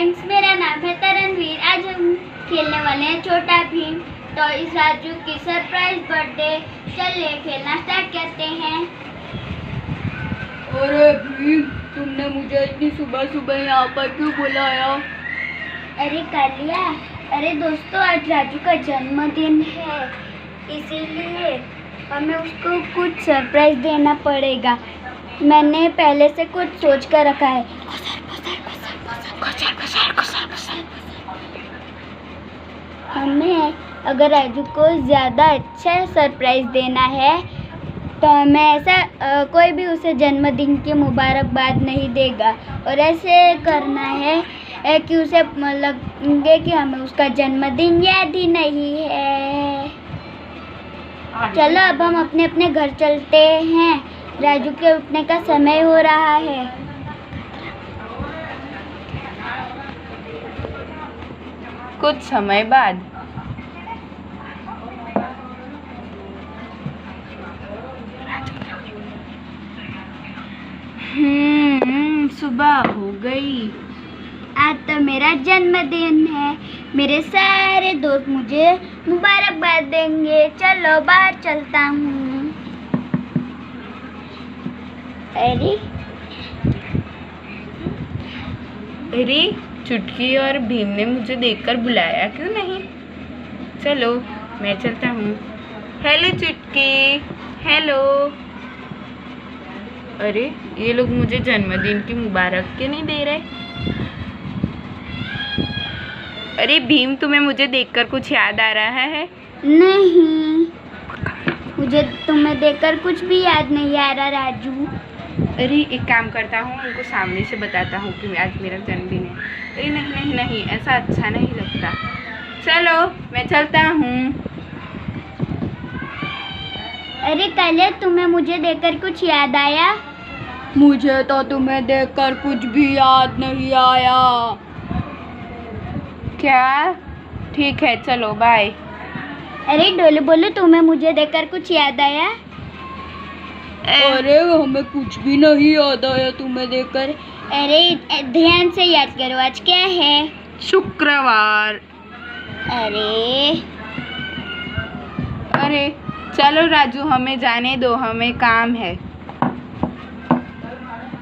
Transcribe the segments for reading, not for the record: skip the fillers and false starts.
Friends, मेरा नाम है तरणवीर। आज हम खेलने वाले हैं छोटा भीम। तो इस राजू की सरप्राइज बर्थडे, चलिए खेलना स्टार्ट करते हैं। अरे भीम, तुमने मुझे इतनी सुबह सुबह यहाँ पर क्यों बुलाया? अरे कालिया, अरे दोस्तों, आज राजू का जन्मदिन है, इसीलिए हमें उसको कुछ सरप्राइज देना पड़ेगा। मैंने पहले से कुछ सोच कर रखा है। हमें अगर राजू को ज़्यादा अच्छा सरप्राइज देना है तो हमें ऐसा कोई भी उसे जन्मदिन की मुबारकबाद नहीं देगा, और ऐसे करना है कि उसे लगे कि हमें उसका जन्मदिन याद ही नहीं है। चलो अब हम अपने अपने घर चलते हैं, राजू के उठने का समय हो रहा है। कुछ समय बाद सुबह हो गई। आज तो मेरा जन्मदिन है, मेरे सारे दोस्त मुझे मुबारकबाद देंगे। चलो बाहर चलता हूँ। अरे चुटकी और भीम ने मुझे देखकर बुलाया क्यों नहीं? चलो मैं चलता हूँ। हेलो चुटकी, हेलो। अरे ये लोग मुझे जन्मदिन की मुबारक क्यों नहीं दे रहे? अरे भीम, तुम्हें मुझे देखकर कुछ याद आ रहा है? नहीं, मुझे तुम्हें देखकर कुछ भी याद नहीं आ रहा राजू। अरे एक काम करता हूँ, उनको सामने से बताता हूँ कि आज मेरा जन्मदिन है। अरे नहीं नहीं नहीं, ऐसा अच्छा नहीं लगता। चलो मैं चलता हूँ। अरे कालिया, तुम्हें मुझे देखकर कुछ याद आया? मुझे तो तुम्हें देखकर कुछ भी याद नहीं आया। क्या? ठीक है, चलो बाय। अरे डोलू बोलो, तुम्हें मुझे देखकर कुछ याद आया? अरे हमें कुछ भी नहीं याद आया तुम्हें देखकर। अरे ध्यान से याद करो, आज क्या है? शुक्रवार। अरे चलो राजू, हमें जाने दो, हमें काम है।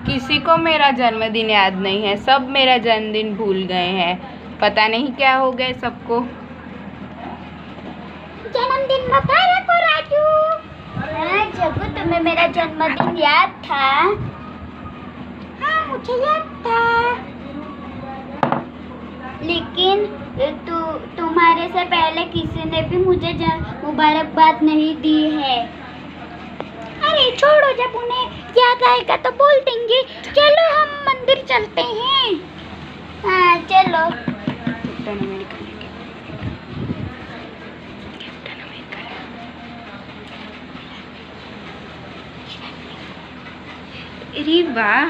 किसी को मेरा जन्मदिन याद नहीं है, सब मेरा जन्मदिन भूल गए हैं। पता नहीं क्या हो गया सबको। जन्मदिन मुबारक हो राजू। जग्गू, तुम्हें मेरा जन्मदिन याद था? हाँ, मुझे याद था, लेकिन तुम्हारे से पहले किसी ने भी मुझे मुबारकबाद नहीं दी है। अरे छोड़ो, जब उन्हें याद आएगा तो बोल देंगे। चलो हम मंदिर चलते हैं। हाँ चलो। अरे वाह,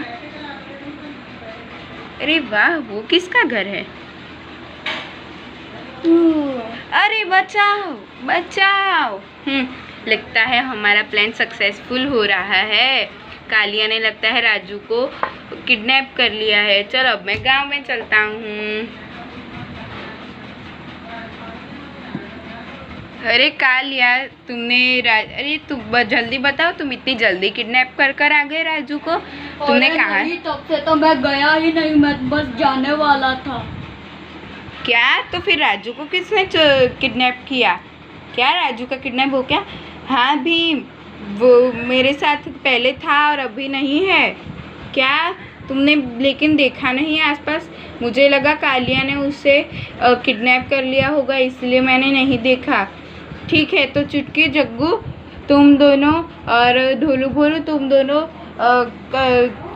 अरे वाह, वो किसका घर है? अरे बचाओ बचाओ। लगता है हमारा प्लान सक्सेसफुल हो रहा है। कालिया ने लगता है राजू को किडनैप कर लिया है। चलो अब मैं गांव में चलता हूँ। अरे कालिया, अरे तुम जल्दी बताओ, तुम इतनी जल्दी किडनैप कर आ गए राजू को? तुमने कहा? तब से तो मैं गया ही नहीं, मैं बस जाने वाला था। क्या? तो फिर राजू को किसने किडनैप किया? क्या राजू का किडनैप हो गया? हाँ भीम, वो मेरे साथ पहले था और अभी नहीं है। क्या तुमने लेकिन देखा नहीं आसपास? मुझे लगा कालिया ने उसे किडनैप कर लिया होगा, इसलिए मैंने नहीं देखा। ठीक है, तो चुटकी, जग्गू, तुम दोनों और ढोलू भोलू, तुम दोनों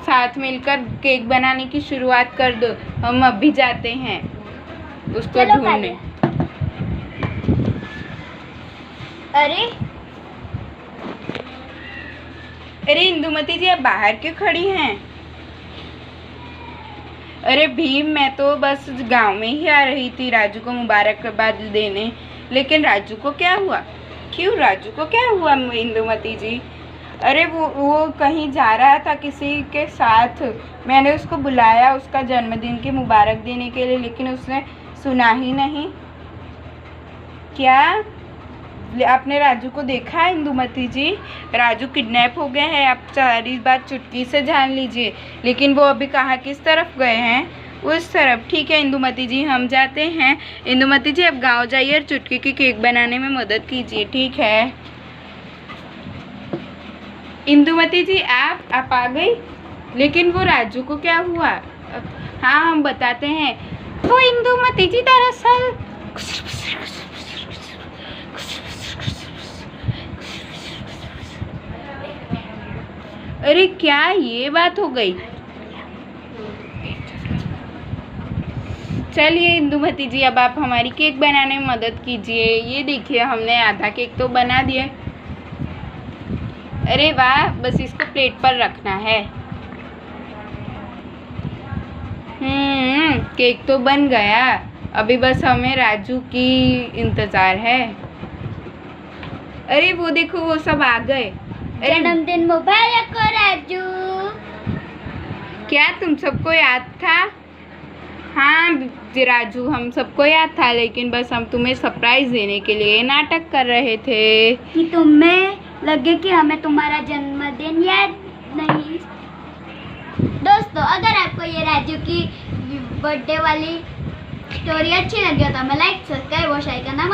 साथ मिलकर केक बनाने की शुरुआत कर दो। हम अभी जाते हैं उसको ढूंढने। अरे इंदुमती जी, आप बाहर क्यों खड़ी हैं? अरे भीम, मैं तो बस गांव में ही आ रही थी राजू को मुबारकबाद देने, लेकिन राजू को क्या हुआ? क्यों राजू को क्या हुआ इंदुमती जी? अरे वो कहीं जा रहा था किसी के साथ। मैंने उसको बुलाया उसका जन्मदिन की मुबारक देने के लिए, लेकिन उसने सुना ही नहीं। क्या आपने राजू को देखा है इंदुमती जी? राजू किडनैप हो गए हैं, आप सारी बात चुटकी से जान लीजिए। लेकिन वो अभी कहाँ किस तरफ गए हैं? उस तरफ। ठीक है इंदुमती जी, हम जाते हैं। इंदुमती जी अब गांव जाइए और चुटकी की केक बनाने में मदद कीजिए, ठीक है? इंदुमती जी आप आ गई? लेकिन वो राजू को क्या हुआ? हाँ हम बताते हैं। तो इंदुमती जी दरअसल अरे क्या ये बात हो गई? चलिए इंदुमती जी अब आप हमारी केक बनाने में मदद कीजिए। ये देखिए हमने आधा केक तो बना दिया। अरे वाह, बस इसको प्लेट पर रखना है। केक तो बन गया, अभी बस हमें राजू की इंतज़ार है। अरे वो देखो वो सब आ गए। अरे जन्मदिन मुबारक हो राजू। क्या तुम सबको याद था? हाँ राजू हम सबको याद था, लेकिन बस हम तुम्हें सरप्राइज देने के लिए नाटक कर रहे थे कि तुम्हें लगे कि हमें तुम्हारा जन्मदिन याद नहीं। दोस्तों अगर आपको ये राजू की बर्थडे वाली स्टोरी अच्छी लगी हो तो हमें लाइक सब्सक्राइब और शेयर करना